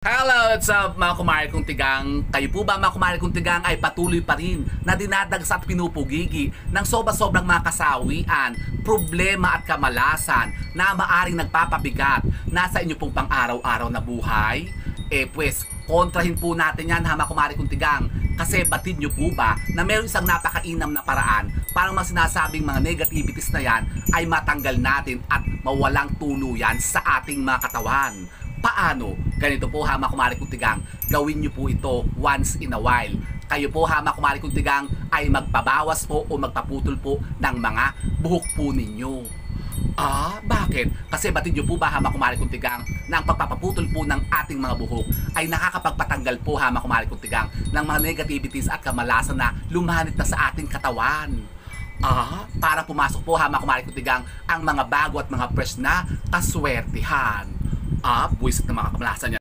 Hello, what's up mga kumare kong tigang? Kayo po ba mga kumare kong tigang ay patuloy pa rin na dinadags at pinupugigi ng sobrang mga kasawian, problema at kamalasan na maaring nagpapabigat na sa inyo pong pang-araw-araw na buhay? Pues, kontrahin po natin yan ha mga kumare kong tigang. Kasi batid nyo po ba na mayroong isang napakainam na paraan para mga sinasabing mga negativities na yan ay matanggal natin at mawalang tuluyan sa ating mga katawan? Paano? Ganito po ha mga kumare kong tigang, gawin nyo po ito once in a while. Kayo po ha mga kumare kong tigang ay magpabawas po o magpaputol po ng mga buhok po ninyo. Bakit? Kasi batid nyo po ba ha mga kumare kong tigang na ang pagpapaputol po ng ating mga buhok ay nakakapagpatanggal po ha mga kumare kong tigang ng mga negativities at kamalasan na lumanit na sa ating katawan. Para pumasok po ha mga kumare kong tigang ang mga bago at mga fresh na kaswertihan. Buwisit ng mga kamalasan niya.